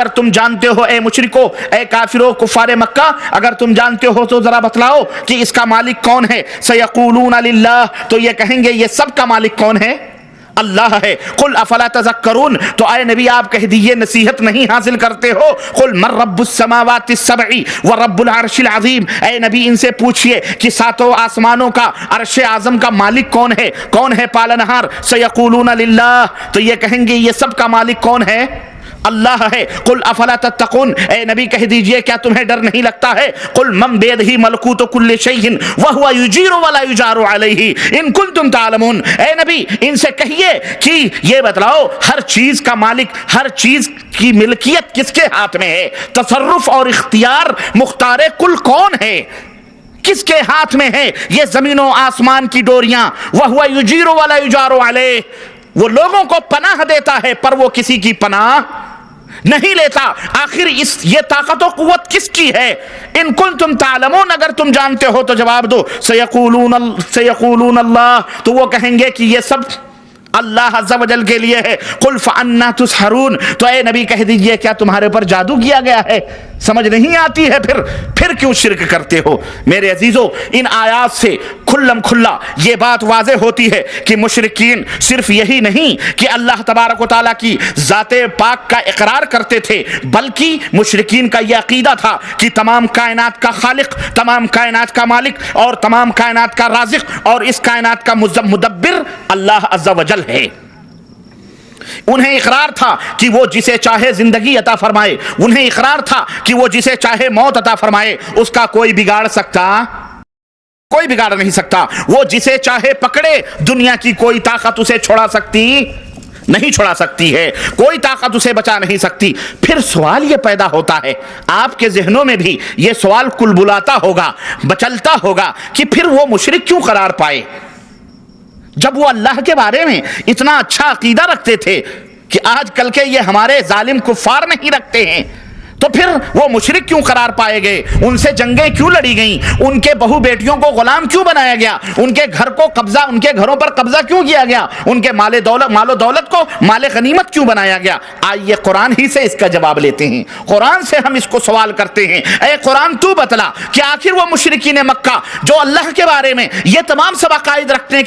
اگر تم جانتے ہو اے مشرکو، اے کافرو کفار مکہ، اگر تم جانتے ہو تو ذرا بتلاؤ کہ اس کا مالک کون ہے؟ سیقولون للہ، تو یہ کہیں گے یہ سب کا مالک کون ہے؟ اللہ ہے۔ قل افلا تذکرون، تو اے نبی آپ کہہ دیجئے نصیحت نہیں حاصل کرتے ہو؟ قل من رب السماوات السبع ورب العرش العظیم، اے نبی ان سے پوچھئے کہ ساتوں آسمانوں کا عرش اعظم کا مالک کون ہے؟ کون ہے پالنہار؟ سیقولون للہ، تو یہ کہیں گے یہ سب کا مالک کون ہے؟ اللہ ہے۔ قل افلا تتقون، اے نبی کہہ دیجئے کیا تمہیں ڈر نہیں لگتا ہے؟ قل من بیدہ ملکوت کل شیء وہو یجیر ولا یجار علیہ ان کنتم تعلمون، اے نبی ان سے کہیے کہ یہ بتلاؤ ہر چیز کا مالک، ہر چیز کی ملکیت کس کے ہاتھ میں ہے؟ تصرف اور اختیار مختار کل کون ہے؟ کس کے ہاتھ میں ہے یہ زمین و آسمان کی ڈوریاں؟ وہو یجیر ولا یجار علیہ، وہ لوگوں کو پناہ دیتا ہے پر وہ کسی کی پناہ نہیں لیتا۔ آخر یہ طاقت و قوت کس کی ہے؟ ان کنتم تعلمون، اگر تم جانتے ہو تو جواب دو۔ سیقولون اللہ، تو وہ کہیں گے کہ یہ سب اللہ عز و جل کے لیے ہے۔ قل فأنا تسحرون، تو اے نبی کہہ دیجئے کیا تمہارے پر جادو کیا گیا ہے؟ سمجھ نہیں آتی ہے پھر کیوں شرک کرتے ہو؟ میرے عزیزو، ان آیات سے کھلم کھلا یہ بات واضح ہوتی ہے کہ مشرکین صرف یہی نہیں کہ اللہ تبارک و تعالیٰ کی ذات پاک کا اقرار کرتے تھے، بلکہ مشرکین کا یہ عقیدہ تھا کہ تمام کائنات کا خالق، تمام کائنات کا مالک اور تمام کائنات کا رازق اور اس کائنات کا مدبر اللہ عز و جل ہے۔ انہیں اقرار تھا کہ وہ جسے چاہے زندگی عطا فرمائے، انہیں اقرار تھا کہ وہ جسے چاہے موت عطا فرمائے، اس کا کوئی بگاڑ سکتا؟ کوئی بگاڑ نہیں سکتا۔ وہ جسے چاہے پکڑے، دنیا کی کوئی طاقت اسے چھڑا سکتی نہیں، چھڑا سکتی ہے، کوئی طاقت اسے بچا نہیں سکتی۔ پھر سوال یہ پیدا ہوتا ہے، آپ کے ذہنوں میں بھی یہ سوال کل بلاتا ہوگا، بچلتا ہوگا کہ پھر وہ مشرک کیوں قرار پائے جب وہ اللہ کے بارے میں اتنا اچھا عقیدہ رکھتے تھے کہ آج کل کے یہ ہمارے ظالم کفار نہیں رکھتے ہیں؟ تو پھر وہ مشرک کیوں قرار پائے گئے؟ ان سے جنگیں کیوں لڑی گئیں؟ ان کے بہو بیٹیوں کو غلام کیوں بنایا گیا؟ ان کے گھر کو قبضہ، ان کے گھروں پر قبضہ کیوں کیا گیا؟ ان کے مال و دولت کو مال غنیمت کیوں بنایا گیا؟ آئیے قرآن ہی سے اس کا جواب لیتے ہیں، قرآن سے ہم اس کو سوال کرتے ہیں۔ اے قرآن تو بتلا کہ آخر وہ مشرکین مکہ جو اللہ کے بارے میں یہ تمام سب عقائد رکھتے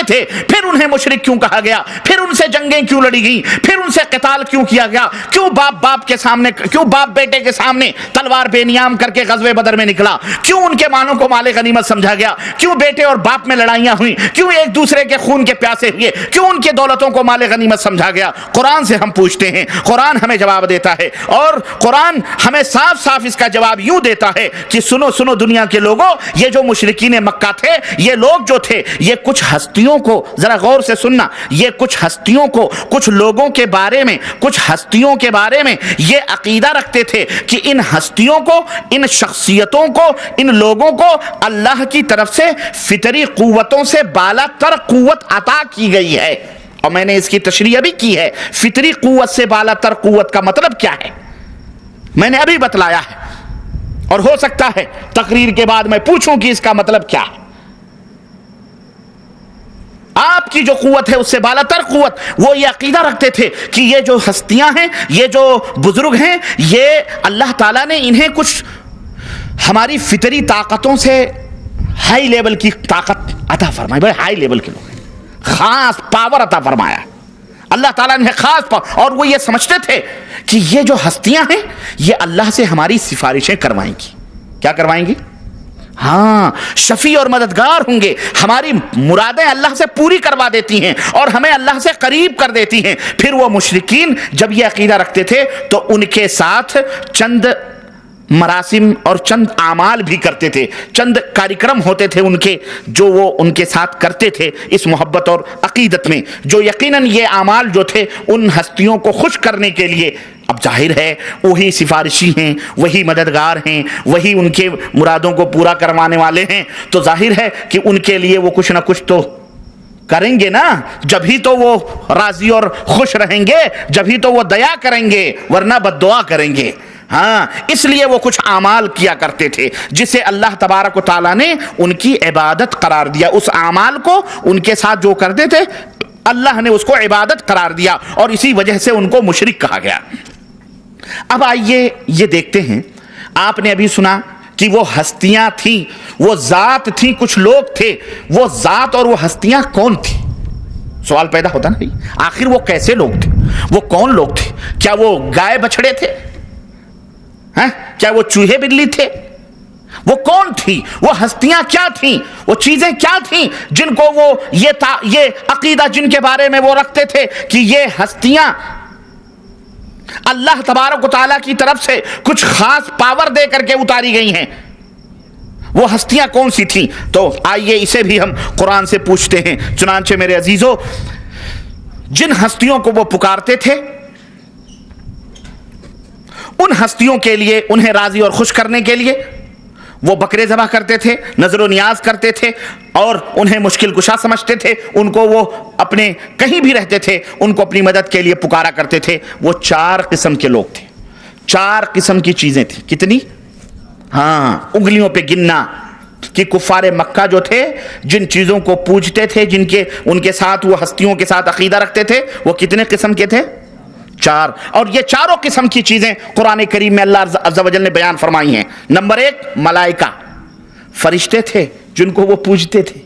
تھے، پھر انہیں مشرک کیوں کہا گیا؟ پھر ان سے جنگیں کیوں لڑی گئیں؟ پھر ان سے قتال کیوں کیا گیا؟ کیوں باپ کے سامنے، کیوں باپ بیٹے کے سامنے تلوار بے نیام کر کے غزوہ بدر میں نکلا؟ کیوں ان کے مالوں کو مال غنیمت سمجھا گیا؟ کیوں بیٹے اور باپ میں لڑائیاں ہوئیں؟ کیوں ایک دوسرے کے خون کے پیاسے ہوئے؟ کیوں ان کے دولتوں کو مال غنیمت سمجھا گیا؟ قرآن سے ہم پوچھتے ہیں، قرآن ہمیں جواب دیتا ہے، اور قرآن ہمیں صاف صاف اس کا جواب یوں دیتا ہے کہ سنو دنیا کے لوگوں، یہ جو مشرکین مکہ تھے، یہ لوگ جو تھے، یہ کچھ ہستیوں کو، ذرا غور سے سننا، یہ کچھ ہستیوں کو، کچھ لوگوں کے بارے میں، کچھ ہستیوں کے بارے میں یہ عقیدہ رکھتے تھے کہ ان ہستیوں کو، ان شخصیتوں کو، ان لوگوں کو اللہ کی طرف سے فطری قوتوں سے بالا تر قوت عطا کی گئی ہے۔ اور میں نے اس کی تشریح ابھی کی ہے، فطری قوت سے بالا تر قوت کا مطلب کیا ہے میں نے ابھی بتلایا ہے، اور ہو سکتا ہے تقریر کے بعد میں پوچھوں کہ اس کا مطلب کیا ہے۔ آپ کی جو قوت ہے اس سے بالا تر قوت، وہ یہ عقیدہ رکھتے تھے کہ یہ جو ہستیاں ہیں، یہ جو بزرگ ہیں، یہ اللہ تعالیٰ نے انہیں کچھ ہماری فطری طاقتوں سے ہائی لیول کی طاقت عطا فرمائی، بڑے ہائی لیول کے لوگ ہیں، خاص پاور عطا فرمایا اللہ تعالیٰ نے، خاص پاور۔ اور وہ یہ سمجھتے تھے کہ یہ جو ہستیاں ہیں یہ اللہ سے ہماری سفارشیں کروائیں گی۔ کیا کروائیں گی؟ ہاں، شفیع اور مددگار ہوں گے، ہماری مرادیں اللہ سے پوری کروا دیتی ہیں اور ہمیں اللہ سے قریب کر دیتی ہیں۔ پھر وہ مشرکین جب یہ عقیدہ رکھتے تھے تو ان کے ساتھ چند مراسم اور چند اعمال بھی کرتے تھے، چند کارکرم ہوتے تھے ان کے، جو وہ ان کے ساتھ کرتے تھے اس محبت اور عقیدت میں، جو یقیناً یہ اعمال جو تھے ان ہستیوں کو خوش کرنے کے لیے، اب ظاہر ہے وہی سفارشی ہیں، وہی مددگار ہیں، وہی ان کے مرادوں کو پورا کروانے والے ہیں، تو ظاہر ہے کہ ان کے لیے وہ کچھ نہ کچھ تو کریں گے نا، جبھی تو وہ راضی اور خوش رہیں گے، جبھی تو وہ دیا کریں گے، ورنہ بد دعا کریں گے۔ ہاں، اس لیے وہ کچھ اعمال کیا کرتے تھے جسے اللہ تبارک و تعالیٰ نے ان کی عبادت قرار دیا، اس اعمال کو ان کے ساتھ جو کرتے تھے اللہ نے اس کو عبادت قرار دیا، اور اسی وجہ سے ان کو مشرک کہا گیا۔ اب آئیے یہ دیکھتے ہیں، آپ نے ابھی سنا کہ وہ ہستیاں تھیں، وہ ذات تھیں، کچھ لوگ تھے، وہ ذات اور وہ ہستیاں کون تھی؟ سوال پیدا ہوتا نا، آخر وہ کیسے لوگ تھے، وہ کون لوگ تھے؟ کیا وہ گائے بچڑے تھے؟ کیا وہ چوہے بلی تھے؟ وہ کون تھی؟ وہ ہستیاں کیا تھیں؟ وہ چیزیں کیا تھیں جن کو وہ یہ عقیدہ جن کے بارے میں وہ رکھتے تھے کہ یہ ہستیاں اللہ تبارک و تعالیٰ کی طرف سے کچھ خاص پاور دے کر کے اتاری گئی ہیں؟ وہ ہستیاں کون سی تھیں؟ تو آئیے اسے بھی ہم قرآن سے پوچھتے ہیں۔ چنانچہ میرے عزیزو، جن ہستیوں کو وہ پکارتے تھے، ان ہستیوں کے لیے، انہیں راضی اور خوش کرنے کے لیے وہ بکرے ذبح کرتے تھے، نظر و نیاز کرتے تھے، اور انہیں مشکل کشا سمجھتے تھے، ان کو وہ اپنے کہیں بھی رہتے تھے ان کو اپنی مدد کے لیے پکارا کرتے تھے۔ وہ 4 قسم کے لوگ تھے، 4 قسم کی چیزیں تھیں۔ کتنی؟ انگلیوں پہ گننا کہ کفار مکہ جو تھے، جن چیزوں کو پوجتے تھے، ان کے ساتھ وہ ہستیوں کے ساتھ عقیدہ رکھتے تھے، وہ کتنے قسم کے تھے؟ 4۔ اور یہ چاروں قسم کی چیزیں قرآن کریم میں اللہ عز و جل نے بیان فرمائی ہیں۔ نمبر 1 ملائکہ، فرشتے تھے جن کو وہ پوجتے تھے۔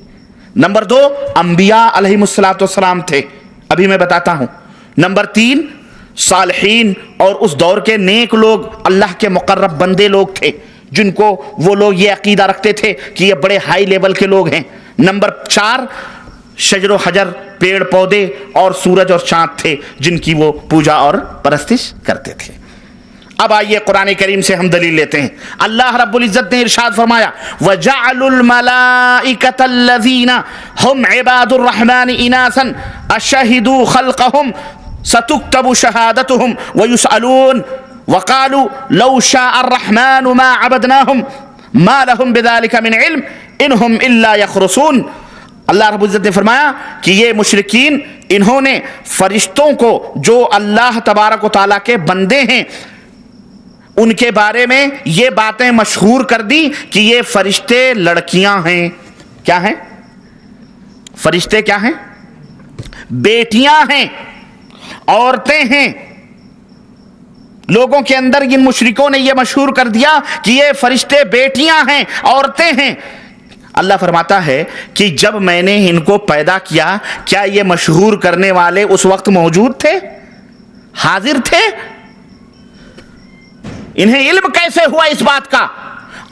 نمبر 2 انبیاء علیہم السلام تھے، ابھی میں بتاتا ہوں۔ نمبر 3 صالحین اور اس دور کے نیک لوگ، اللہ کے مقرب بندے لوگ تھے جن کو وہ لوگ یہ عقیدہ رکھتے تھے کہ یہ بڑے ہائی لیول کے لوگ ہیں۔ نمبر 4 شجر و حجر، پیڑ پودے اور سورج اور چاند تھے جن کی وہ پوجا اور پرستش کرتے تھے۔ اب آئیے قرآن کریم سے ہم دلیل لیتے ہیں۔ اللہ رب العزت نے ارشاد فرمایا وَجَعَلُوا الْمَلَائِكَةَ الَّذِينَ هُمْ عِبَادُ الرَّحْمَنِ إِنَاثًا أَشَهِدُوا خَلْقَهُمْ سَتُكْتَبُ شَهَادَتُهُمْ وَيُسْأَلُونَ وَقَالُوا لَوْ شَاءَ الرَّحْمَنُ مَا عَبَدْنَاهُمْ مَا لَهُمْ بِذَلِكَ مِنْ عِلْمٍ إِنْ هُمْ إِلَّا يَخْرُصُونَ۔ اللہ رب العزت نے فرمایا کہ یہ مشرکین، انہوں نے فرشتوں کو جو اللہ تبارک و تعالیٰ کے بندے ہیں ان کے بارے میں یہ باتیں مشہور کر دی کہ یہ فرشتے لڑکیاں ہیں۔ کیا ہیں؟ فرشتے کیا ہیں؟ بیٹیاں ہیں، عورتیں ہیں۔ لوگوں کے اندر ان مشرکوں نے یہ مشہور کر دیا کہ یہ فرشتے بیٹیاں ہیں، عورتیں ہیں۔ اللہ فرماتا ہے کہ جب میں نے ان کو پیدا کیا، کیا یہ مشہور کرنے والے اس وقت موجود تھے؟ حاضر تھے؟ انہیں علم کیسے ہوا اس بات کا؟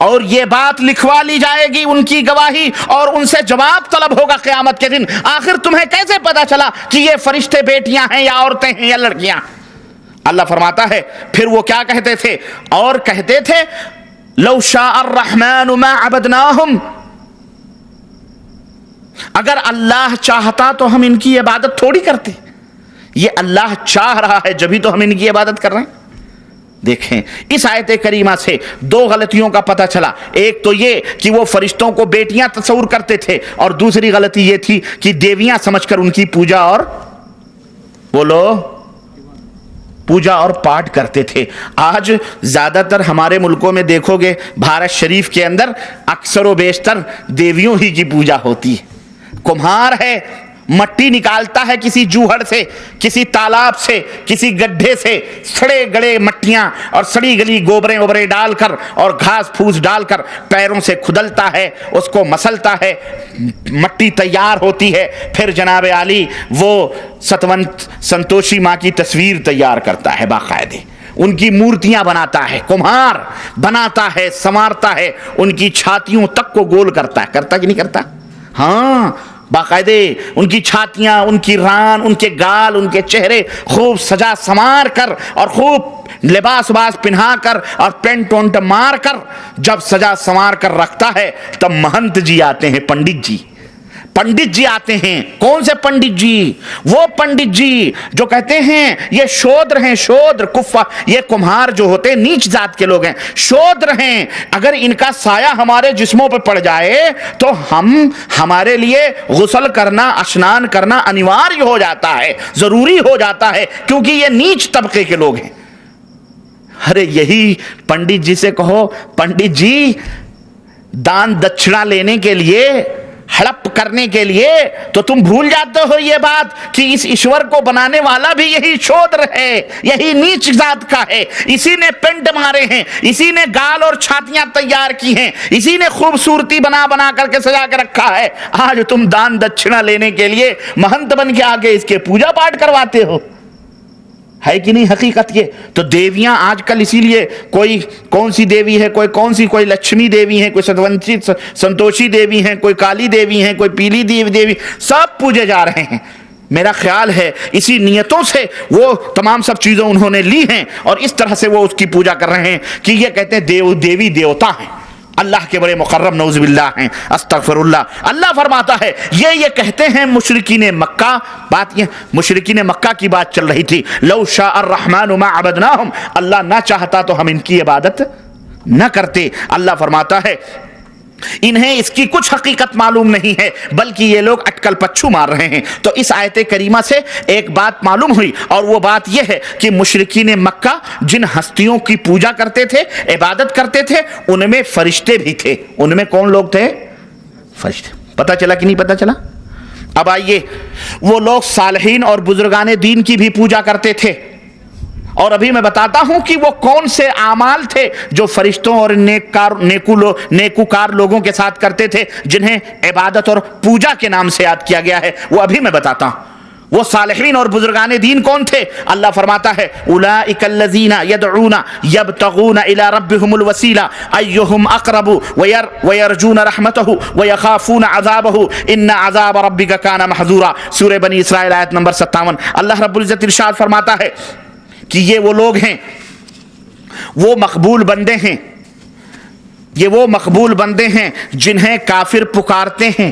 اور یہ بات لکھوا لی جائے گی، ان کی گواہی، اور ان سے جواب طلب ہوگا قیامت کے دن۔ آخر تمہیں کیسے پتا چلا کہ یہ فرشتے بیٹیاں ہیں یا عورتیں ہیں یا لڑکیاں؟ اللہ فرماتا ہے پھر وہ کیا کہتے تھے؟ اور کہتے تھے لو شاء الرحمن ما عبدناہم، اگر اللہ چاہتا تو ہم ان کی عبادت تھوڑی کرتے۔ یہ اللہ چاہ رہا ہے جبھی تو ہم ان کی عبادت کر رہے ہیں۔ دیکھیں اس آیت کریمہ سے 2 غلطیوں کا پتہ چلا۔ ایک تو یہ کہ وہ فرشتوں کو بیٹیاں تصور کرتے تھے، اور دوسری غلطی یہ تھی کہ دیویاں سمجھ کر ان کی پوجا اور پوجا اور پاٹ کرتے تھے۔ آج زیادہ تر ہمارے ملکوں میں دیکھو گے، بھارت شریف کے اندر اکثر و بیشتر دیویوں ہی کی پوجا ہوتی ہے۔ کمہار ہے، مٹی نکالتا ہے کسی جوہڑ سے، کسی تالاب سے، کسی گڈھے سے، سڑے گڑے مٹیاں اور سڑی گلی گوبریں وبریں ڈال کر اور گھاس پھوس ڈال کر پیروں سے کھدلتا ہے، اس کو مسلتا ہے، مٹی تیار ہوتی ہے، پھر جناب عالی وہ ستونت سنتوشی ماں کی تصویر تیار کرتا ہے، باقاعدے ان کی مورتیاں بناتا ہے، کمہار بناتا ہے، سنوارتا ہے، ان کی چھاتیوں تک کو گول کرتا ہے۔ کرتا کہ نہیں کرتا؟ ہاں، باقاعدے ان کی چھاتیاں، ان کی ران، ان کے گال، ان کے چہرے خوب سجا سنوار کر اور خوب لباس پہنا کر اور پینٹ وونٹ مار کر جب سجا سنوار کر رکھتا ہے، تب مہنت جی آتے ہیں، پنڈت جی آتے ہیں۔ کون سے پنڈت جی؟ وہ پنڈت جی جو کہتے ہیں یہ شودر ہیں، شودر کفار، یہ کمہار جو ہوتے ہیں نیچ ذات کے لوگ ہیں، شودر ہیں، اگر ان کا سایہ ہمارے جسموں پہ پڑ جائے تو ہمارے لیے غسل کرنا، اشنان کرنا انیواریہ ہو جاتا ہے، ضروری ہو جاتا ہے، کیونکہ یہ نیچ طبقے کے لوگ ہیں۔ ارے یہی پنڈت جی سے کہو پنڈت جی دان دچھڑا لینے کے لیے ہڑپ کرنے کے لیے تو تم بھول جاتے ہو یہ بات کہ اس ایشور کو بنانے والا بھی یہی شودر ہے, یہی نیچ ذات کا ہے. اسی نے پینٹ مارے ہیں, اسی نے گال اور چھاتیاں تیار کی ہیں, اسی نے خوبصورتی بنا بنا کر کے سجا کے رکھا ہے. آج تم دان دچھنا لینے کے لیے مہنت بن کے آگے اس کے پوجا پاٹ کرواتے ہو. ہے کہ نہیں حقیقت یہ؟ تو دیویاں آج کل اسی لیے کوئی کون سی دیوی ہے, کوئی لکشمی دیوی ہے, کوئی سنتوشی دیوی ہیں, کوئی کالی دیوی ہیں, کوئی پیلی دیوی, سب پوجے جا رہے ہیں. میرا خیال ہے اسی نیتوں سے وہ تمام سب چیزیں انہوں نے لی ہیں اور اس طرح سے وہ اس کی پوجا کر رہے ہیں کہ یہ کہتے ہیں دیوی دیوتا ہیں, اللہ کے بڑے مقرب نعوذ باللہ ہیں, استغفر اللہ. اللہ فرماتا ہے یہ کہتے ہیں مشرکین مکہ. بات یہ مشرکین مکہ کی بات چل رہی تھی. لو شاء الرحمن ما عبدناہم, اللہ نہ چاہتا تو ہم ان کی عبادت نہ کرتے. اللہ فرماتا ہے انہیں اس کی کچھ حقیقت معلوم نہیں ہے بلکہ یہ لوگ اٹکل پچھو مار رہے ہیں. تو اس آیت کریمہ سے ایک بات معلوم ہوئی اور وہ بات یہ ہے کہ مشرکین مکہ جن ہستیوں کی پوجا کرتے تھے, عبادت کرتے تھے, ان میں فرشتے بھی تھے. ان میں کون لوگ تھے؟ فرشتے. پتہ چلا کہ نہیں پتہ چلا؟ اب آئیے, وہ لوگ صالحین اور بزرگان دین کی بھی پوجا کرتے تھے اور ابھی میں بتاتا ہوں کہ وہ کون سے اعمال تھے جو فرشتوں اور نیکوکار لوگوں کے ساتھ کرتے تھے جنہیں عبادت اور پوجا کے نام سے یاد کیا گیا ہے. وہ ابھی میں بتاتا ہوں. وہ صالحین اور بزرگان دین کون تھے؟ اللہ فرماتا ہے اولئک الذین یدعون یبتغون الی ربہم الوسیلہ ایہم اقرب ویرجون رحمتہ ویخافون عذابہ ان عذاب ربک کان محذورا. سورہ بنی اسرائیل آیت نمبر 57. اللہ رب العزت ارشاد فرماتا ہے کہ یہ وہ لوگ ہیں, وہ مقبول بندے ہیں, یہ وہ مقبول بندے ہیں جنہیں کافر پکارتے ہیں,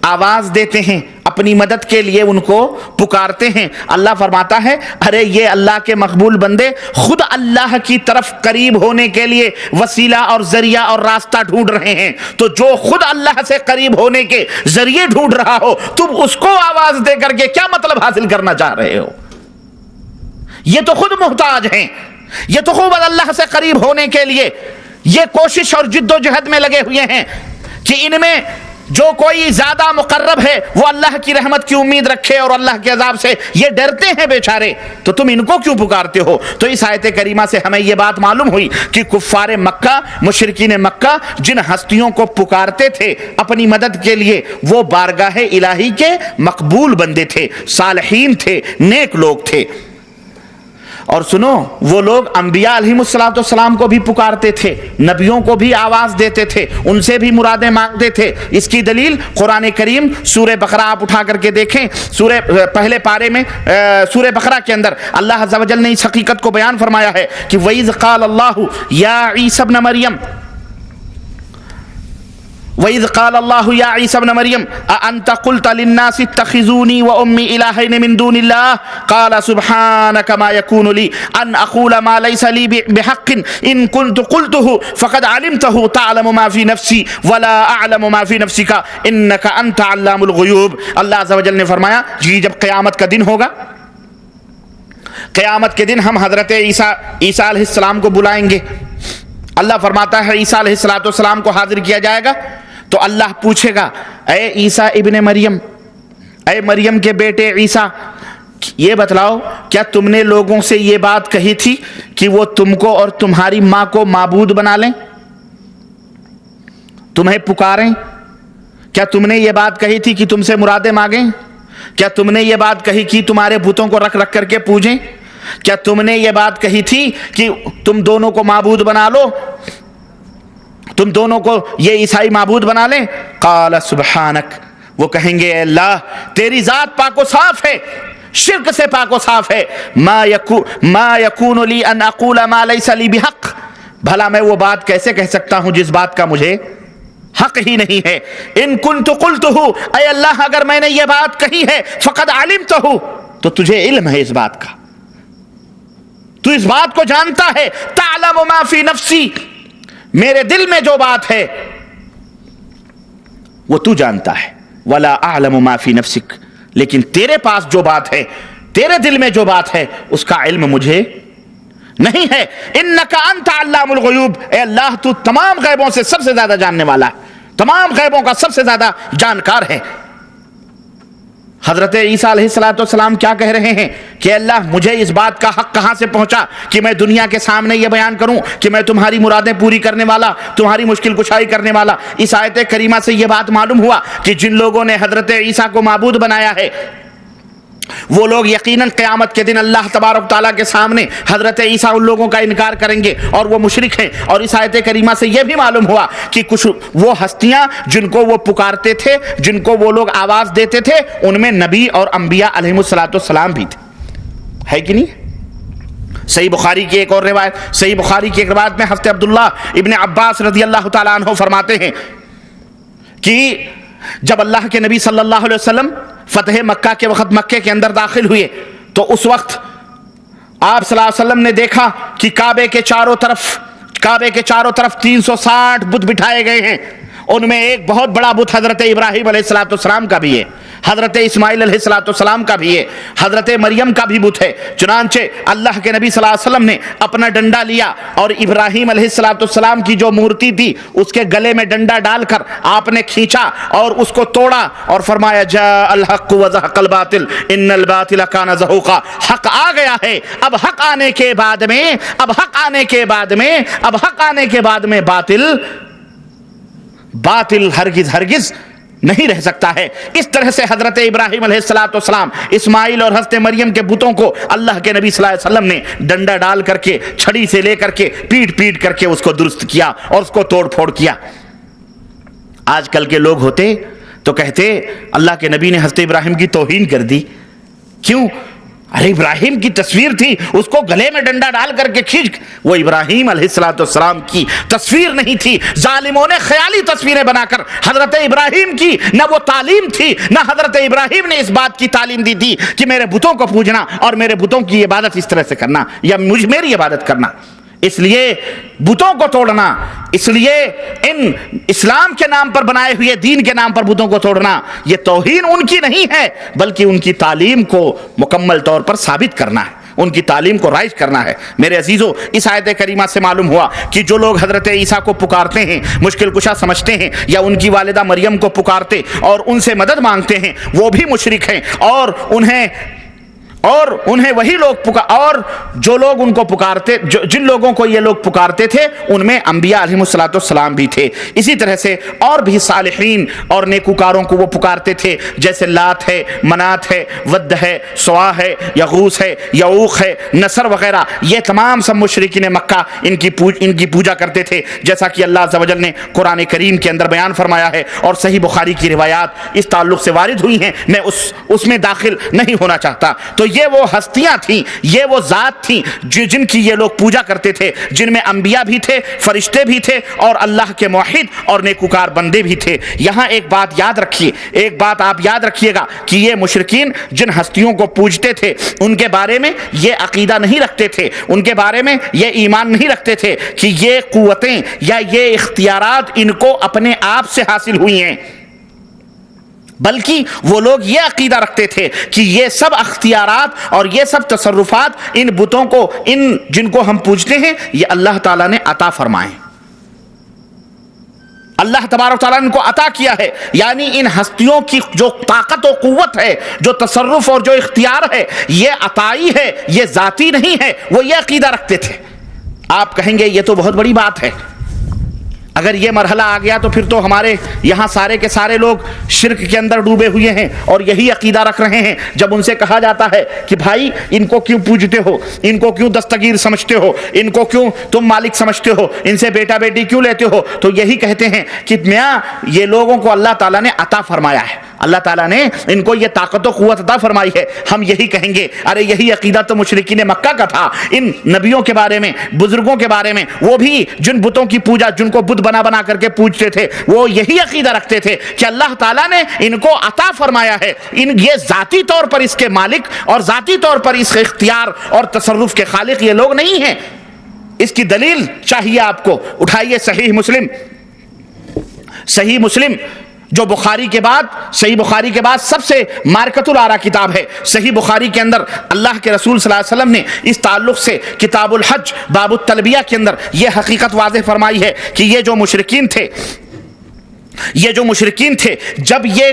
آواز دیتے ہیں, اپنی مدد کے لیے ان کو پکارتے ہیں. اللہ فرماتا ہے ارے یہ اللہ کے مقبول بندے خود اللہ کی طرف قریب ہونے کے لیے وسیلہ اور ذریعہ اور راستہ ڈھونڈ رہے ہیں. تو جو خود اللہ سے قریب ہونے کے ذریعے ڈھونڈ رہا ہو, تم اس کو آواز دے کر کے کیا مطلب حاصل کرنا چاہ رہے ہو؟ یہ تو خود محتاج ہیں, یہ تو خود اللہ سے قریب ہونے کے لیے یہ کوشش اور جد و جہد میں لگے ہوئے ہیں کہ ان میں جو کوئی زیادہ مقرب ہے وہ اللہ کی رحمت کی امید رکھے اور اللہ کے عذاب سے یہ ڈرتے ہیں بیچارے. تو تم ان کو کیوں پکارتے ہو؟ تو اس آیت کریمہ سے ہمیں یہ بات معلوم ہوئی کہ کفار مکہ, مشرکین مکہ جن ہستیوں کو پکارتے تھے اپنی مدد کے لیے وہ بارگاہ الہی کے مقبول بندے تھے, صالحین تھے, نیک لوگ تھے. اور سنو, وہ لوگ انبیاء علیہم السلام کو بھی پکارتے تھے, نبیوں کو بھی آواز دیتے تھے, ان سے بھی مرادیں مانگتے تھے. اس کی دلیل قرآن کریم سورہ بقرہ آپ اٹھا کر کے دیکھیں. سورہ پہلے پارے میں سورہ بقرہ کے اندر اللہ عز و جل نے اس حقیقت کو بیان فرمایا ہے کہ وَإِذْ قَالَ اللَّهُ يَا عِيسَى ابْنَ مَرْيَمَ وَإِذْ قَالَ اللَّهُ يَا عِيسَى ابْنَ مَرْيَمَ أَأَنْتَ قُلْتَ لِلنَّاسِ اتَّخِذُونِي وَأُمِّي إِلَٰهَيْنِ مِن دُونِ اللَّهِ قَالَ سُبْحَانَكَ مَا يَكُونُ لِي أَنْ أَقُولَ مَا لَيْسَ لِي بِحَقٍّ إِن كُنتُ قُلْتُهُ فَقَدْ عَلِمْتَهُ تَعْلَمُ مَا فِي نَفْسِي وَلَا أَعْلَمُ مَا فِي نَفْسِكَ إِنَّكَ أَنْتَ عَلَّامُ الْغُيُوبِ. اللہ عز و جل نے فرمایا جی جب قیامت کا دن ہوگا, قیامت کے دن ہم حضرت عیسیٰ علیہ السلام کو بلائیں گے. اللہ فرماتا ہے عیسیٰ علیہ السلام کو حاضر کیا جائے گا تو اللہ پوچھے گا اے عیسیٰ ابن مریم, اے مریم کے بیٹے عیسیٰ, یہ بتلاؤ کیا تم نے لوگوں سے یہ بات کہی تھی کہ وہ تم کو اور تمہاری ماں کو معبود بنا لیں, تمہیں پکاریں؟ کیا تم نے یہ بات کہی تھی کہ تم سے مرادیں مانگیں؟ کیا تم نے یہ بات کہی کہ تمہارے بتوں کو رکھ کر کے پوجیں؟ کیا تم نے یہ بات کہی تھی کہ تم دونوں کو معبود بنا لو, تم دونوں کو یہ عیسائی معبود بنا لیں؟ قال سبحانک, وہ کہیں گے اے اللہ تیری ذات پاک و صاف ہے, شرک سے پاک و صاف ہے. ما یکون لی ان اقول ما لیس لی بحق, بھلا میں وہ بات کیسے کہہ سکتا ہوں جس بات کا مجھے حق ہی نہیں ہے. ان کنت قلتہ, اے اللہ اگر میں نے یہ بات کہی ہے, فقد علمتہ, تو تجھے علم ہے اس بات کا, تو اس بات کو جانتا ہے. تعلم ما فی نفسی, میرے دل میں جو بات ہے وہ تو جانتا ہے. ولا اعلم ما فی نفسک, لیکن تیرے پاس جو بات ہے, تیرے دل میں جو بات ہے اس کا علم مجھے نہیں ہے. انک انت علام الغیوب, اے اللہ تو تمام غیبوں سے سب سے زیادہ جاننے والا ہے, تمام غیبوں کا سب سے زیادہ جانکار ہے. حضرت عیسیٰ علیہ السلام کیا کہہ رہے ہیں کہ اللہ مجھے اس بات کا حق کہاں سے پہنچا کہ میں دنیا کے سامنے یہ بیان کروں کہ میں تمہاری مرادیں پوری کرنے والا، تمہاری مشکل کشائی کرنے والا۔ اس آیت کریمہ سے یہ بات معلوم ہوا کہ جن لوگوں نے حضرت عیسیٰ کو معبود بنایا ہے وہ لوگ یقیناً قیامت کے دن اللہ تبارک تعالیٰ کے سامنے حضرت عیسیٰ ان لوگوں کا انکار کریں گے اور وہ مشرک ہیں۔ اور اس آیت کریمہ سے یہ بھی معلوم ہوا کہ کچھ وہ ہستیاں جن کو وہ پکارتے تھے، جن کو وہ لوگ آواز دیتے تھے، ان میں نبی اور انبیاء علیہم السلام بھی تھے، ہے کہ نہیں؟ صحیح بخاری کی ایک اور روایت، صحیح بخاری کی ایک روایت میں حضرت عبداللہ ابن عباس رضی اللہ تعالیٰ عنہ فرماتے ہیں کہ جب اللہ کے نبی صلی اللہ علیہ وسلم فتح مکہ کے وقت مکے کے اندر داخل ہوئے تو اس وقت آپ صلی اللہ علیہ وسلم نے دیکھا کہ کعبے کے چاروں طرف 360 بت بٹھائے گئے ہیں۔ ان میں ایک بہت بڑا بت حضرت ابراہیم علیہ السلام کا بھی ہے، حضرت اسماعیل علیہ السلام کا بھی ہے، حضرت مریم کا بھی بت ہے۔ چنانچہ اللہ کے نبی صلی اللہ علیہ وسلم نے اپنا ڈنڈا لیا اور ابراہیم علیہ السلام کی جو مورتی تھی اس کے گلے میں ڈنڈا ڈال کر آپ نے کھینچا اور اس کو توڑا اور فرمایا جاء الحق وزهق الباطل ان الباطل كان زهوقا، حق آ گیا ہے۔ اب حق آنے کے بعد میں باطل ہرگز نہیں رہ سکتا ہے۔ اس طرح سے حضرت ابراہیم علیہ السلام، اسماعیل اور حضرت مریم کے بتوں کو اللہ کے نبی صلی اللہ علیہ وسلم نے ڈنڈا ڈال کر کے، چھڑی سے لے کر کے، پیٹ کر کے اس کو درست کیا اور اس کو توڑ پھوڑ کیا۔ آج کل کے لوگ ہوتے تو کہتے اللہ کے نبی نے حضرت ابراہیم کی توہین کر دی، کیوں؟ ارے ابراہیم کی تصویر تھی، اس کو گلے میں ڈنڈا ڈال کر کے کھینچ، وہ ابراہیم علیہ السلام کی تصویر نہیں تھی۔ ظالموں نے خیالی تصویریں بنا کر حضرت ابراہیم کی نہ وہ تعلیم تھی، نہ حضرت ابراہیم نے اس بات کی تعلیم دی تھی کہ میرے بتوں کو پوجنا اور میرے بتوں کی عبادت اس طرح سے کرنا یا میری عبادت کرنا۔ اس لیے بتوں کو توڑنا، اس لیے ان اسلام کے نام پر بنائے ہوئے دین کے نام پر بتوں کو توڑنا، یہ توہین ان کی نہیں ہے بلکہ ان کی تعلیم کو مکمل طور پر ثابت کرنا ہے، ان کی تعلیم کو رائج کرنا ہے۔ میرے عزیزو، اس آیت کریمہ سے معلوم ہوا کہ جو لوگ حضرت عیسیٰ کو پکارتے ہیں، مشکل کشا سمجھتے ہیں، یا ان کی والدہ مریم کو پکارتے اور ان سے مدد مانگتے ہیں، وہ بھی مشرک ہیں، اور انہیں وہی لوگ اور جو لوگ ان کو پکارتے، جن لوگوں کو یہ لوگ پکارتے تھے ان میں انبیاء علیہم السلام بھی تھے۔ اسی طرح سے اور بھی صالحین اور نیکوکاروں کو وہ پکارتے تھے، جیسے لات ہے، منات ہے، ود ہے، سوا ہے، یغوث ہے، یعوق ہے، نصر وغیرہ، یہ تمام سب مشرکین مکہ ان کی پوجا کرتے تھے، جیسا کہ اللہ عز و جل نے قرآن کریم کے اندر بیان فرمایا ہے، اور صحیح بخاری کی روایات اس تعلق سے وارد ہوئی ہیں، میں اس میں داخل نہیں ہونا چاہتا۔ تو یہ وہ ہستیاں تھیں، یہ وہ ذات تھیں جن کی یہ لوگ پوجا کرتے تھے، جن میں انبیاء بھی تھے، فرشتے بھی تھے، اور اللہ کے موحد اور نیکوکار بندے بھی تھے۔ یہاں ایک بات آپ یاد رکھیے گا کہ یہ مشرکین جن ہستیوں کو پوجتے تھے ان کے بارے میں یہ عقیدہ نہیں رکھتے تھے، ان کے بارے میں یہ ایمان نہیں رکھتے تھے کہ یہ قوتیں یا یہ اختیارات ان کو اپنے آپ سے حاصل ہوئی ہیں، بلکہ وہ لوگ یہ عقیدہ رکھتے تھے کہ یہ سب اختیارات اور یہ سب تصرفات ان بتوں کو، جن کو ہم پوجتے ہیں، یہ اللہ تعالیٰ نے عطا فرمائے، اللہ تبارک تعالیٰ نے ان کو عطا کیا ہے۔ یعنی ان ہستیوں کی جو طاقت و قوت ہے، جو تصرف اور جو اختیار ہے، یہ عطائی ہے، یہ ذاتی نہیں ہے، وہ یہ عقیدہ رکھتے تھے۔ آپ کہیں گے یہ تو بہت بڑی بات ہے، اگر یہ مرحلہ آ گیا تو پھر تو ہمارے یہاں سارے کے سارے لوگ شرک کے اندر ڈوبے ہوئے ہیں اور یہی عقیدہ رکھ رہے ہیں۔ جب ان سے کہا جاتا ہے کہ بھائی ان کو کیوں پوجتے ہو، ان کو کیوں دستگیر سمجھتے ہو، ان کو کیوں تم مالک سمجھتے ہو، ان سے بیٹا بیٹی کیوں لیتے ہو، تو یہی کہتے ہیں کہ میاں یہ لوگوں کو اللہ تعالیٰ نے عطا فرمایا ہے، اللہ تعالیٰ نے ان کو یہ طاقت و قوت عطا فرمائی ہے۔ ہم یہی کہیں گے ارے یہی عقیدہ تو مشرکین مکہ کا تھا، ان نبیوں کے بارے میں، بزرگوں کے بارے میں، وہ بھی جن بتوں کی پوجا، جن کو بت بنا کر کے پوجتے تھے، وہ یہی عقیدہ رکھتے تھے کہ اللہ تعالیٰ نے ان کو عطا فرمایا ہے، یہ ذاتی طور پر اس کے مالک اور ذاتی طور پر اس کے اختیار اور تصرف کے خالق یہ لوگ نہیں ہیں۔ اس کی دلیل چاہیے آپ کو، اٹھائیے صحیح مسلم جو بخاری کے بعد سب سے مارکت الآرا کتاب ہے۔ صحیح بخاری کے اندر اللہ کے رسول صلی اللہ علیہ وسلم نے اس تعلق سے کتاب الحج باب التلبیہ کے اندر یہ حقیقت واضح فرمائی ہے کہ یہ جو مشرکین تھے جب یہ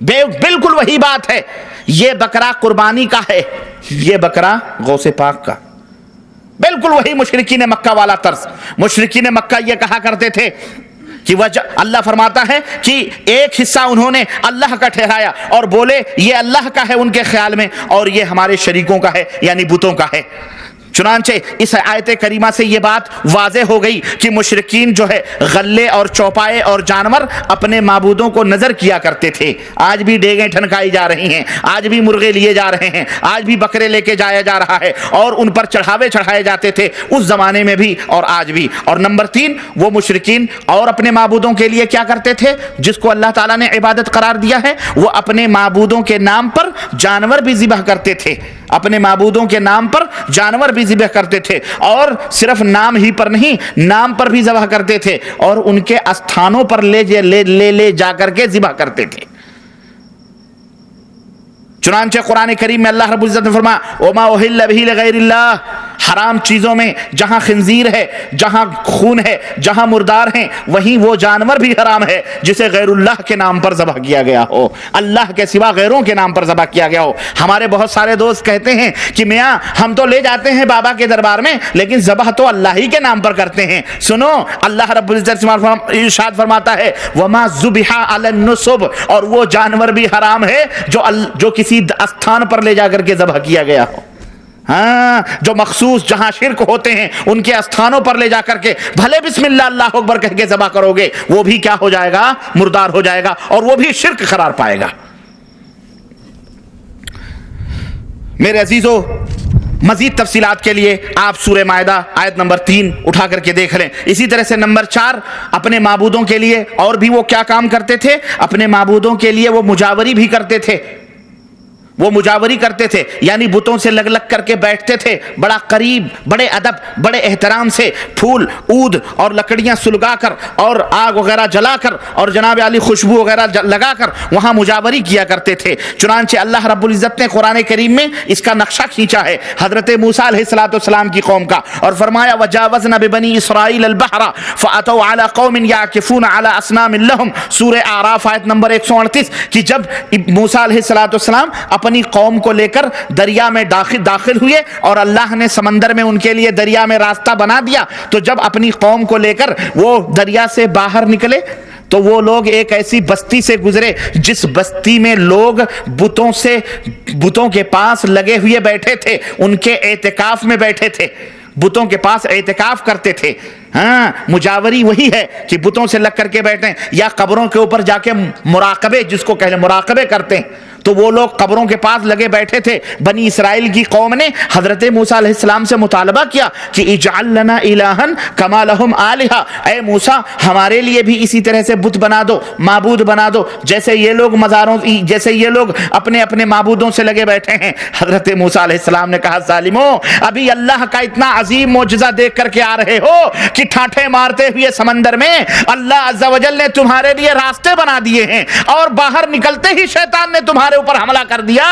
بالکل وہی بات ہے. یہ بکرا قربانی کا ہے, یہ بکرا غوث پاک کا. بالکل وہی مشرکین مکہ والا طرز. مشرکین مکہ یہ کہا کرتے تھے کہ اللہ فرماتا ہے کہ ایک حصہ انہوں نے اللہ کا ٹھہرایا اور بولے یہ اللہ کا ہے ان کے خیال میں, اور یہ ہمارے شریکوں کا ہے یعنی بتوں کا ہے. چنانچہ اس آیت کریمہ سے یہ بات واضح ہو گئی کہ مشرکین جو ہے غلے اور چوپائے اور جانور اپنے معبودوں کو نظر کیا کرتے تھے. آج بھی ڈیگیں ٹھنکائی جا رہی ہیں, آج بھی مرغے لیے جا رہے ہیں, آج بھی بکرے لے کے جایا جا رہا ہے, اور ان پر چڑھاوے چڑھائے جاتے تھے اس زمانے میں بھی اور آج بھی. اور نمبر 3, وہ مشرکین اور اپنے معبودوں کے لیے کیا کرتے تھے جس کو اللہ تعالیٰ نے عبادت قرار دیا ہے, وہ اپنے معبودوں کے نام پر جانور بھی ذبح کرتے تھے. اپنے معبودوں کے نام پر جانور بھی ذبح کرتے تھے, اور صرف نام ہی پر نہیں, نام پر بھی ذبح کرتے تھے, اور ان کے استھانوں پر لے جا کر کے ذبح کرتے تھے. چنانچہ قرآن کریم میں اللہ رب العزت نے فرمایا وما اہل بہ لغیر اللہ, حرام چیزوں میں جہاں خنزیر ہے, جہاں خون ہے, جہاں مردار ہیں, وہیں وہ جانور بھی حرام ہے جسے غیر اللہ کے نام پر ذبح کیا گیا ہو, اللہ کے سوا غیروں کے نام پر ذبح کیا گیا ہو. ہمارے بہت سارے دوست کہتے ہیں کہ میاں ہم تو لے جاتے ہیں بابا کے دربار میں لیکن ذبح تو اللہ ہی کے نام پر کرتے ہیں. سنو, اللہ رب العزت ارشاد فرماتا ہے وما ذبح علی النصب, اور وہ جانور بھی حرام ہے جو کسی استھان پر لے جا کر کے ذبح کیا گیا ہو. ہاں, جو مخصوص جہاں شرک ہوتے ہیں ان کے استھانوں پر لے جا کر کے بھلے بسم اللہ اللہ اکبر کہہ کے ذبح کرو گے, وہ بھی کیا ہو جائے گا, مردار ہو جائے گا, اور وہ بھی شرک قرار پائے گا. میرے عزیزو, مزید تفصیلات کے لیے آپ سورہ مائدہ آیت نمبر 3 اٹھا کر کے دیکھ لیں. اسی طرح سے نمبر 4, اپنے معبودوں کے لیے اور بھی وہ کیا کام کرتے تھے, اپنے معبودوں کے لیے وہ مجاوری بھی کرتے تھے. وہ مجاوری کرتے تھے یعنی بتوں سے لگ کر کے بیٹھتے تھے, بڑا قریب, بڑے ادب, بڑے احترام سے پھول عود اور لکڑیاں سلگا کر اور آگ وغیرہ جلا کر اور جناب علی خوشبو وغیرہ لگا کر وہاں مجاوری کیا کرتے تھے. چنانچہ اللہ رب العزت نے قرآن کریم میں اس کا نقشہ کھینچا ہے حضرت موسیٰ علیہ السلام کی قوم کا, اور فرمایا وجاوزنا ببنی اسرائیل البحر فاتوا علی قوم یعکفون علی اصنام لہم, سورہ اعراف آیت نمبر 138, کہ جب موسیٰ علیہ السلام اپنی قوم کو لے کر دریا میں داخل ہوئے اور اللہ نے سمندر میں ان کے لیے دریا میں راستہ بنا دیا, تو جب اپنی قوم کو لے کر وہ دریا سے باہر نکلے تو وہ لوگ ایک ایسی بستی سے گزرے جس بستی میں لوگ بتوں کے پاس لگے ہوئے بیٹھے تھے, ان کے اعتکاف میں بیٹھے تھے, بتوں کے پاس اعتکاف کرتے تھے. ہاں, مجاوری وہی ہے کہ بتوں سے لگ کر کے بیٹھیں, یا قبروں کے اوپر جا کے مراقبے, جس کو کہتے ہیں مراقبے کرتے ہیں, تو وہ لوگ قبروں کے پاس لگے بیٹھے تھے. بنی اسرائیل کی قوم نے حضرت موسیٰ علیہ السلام سے مطالبہ کیا کہ اجعل لنا الہا کما لہم آلہہ, اے موسیٰ ہمارے لیے بھی اسی طرح سے بت بنا دو, معبود بنا دو جیسے یہ لوگ اپنے معبودوں سے لگے بیٹھے ہیں. حضرت موسیٰ علیہ السلام نے کہا ظالموں, ابھی اللہ کا اتنا عظیم معجزہ دیکھ کر کے آ رہے ہو کہ ٹھاٹھے مارتے ہوئے سمندر میں اللہ عز و جل نے تمہارے لیے راستے بنا دیے ہیں, اور باہر نکلتے ہی شیطان نے تمہارے اوپر حملہ کر دیا.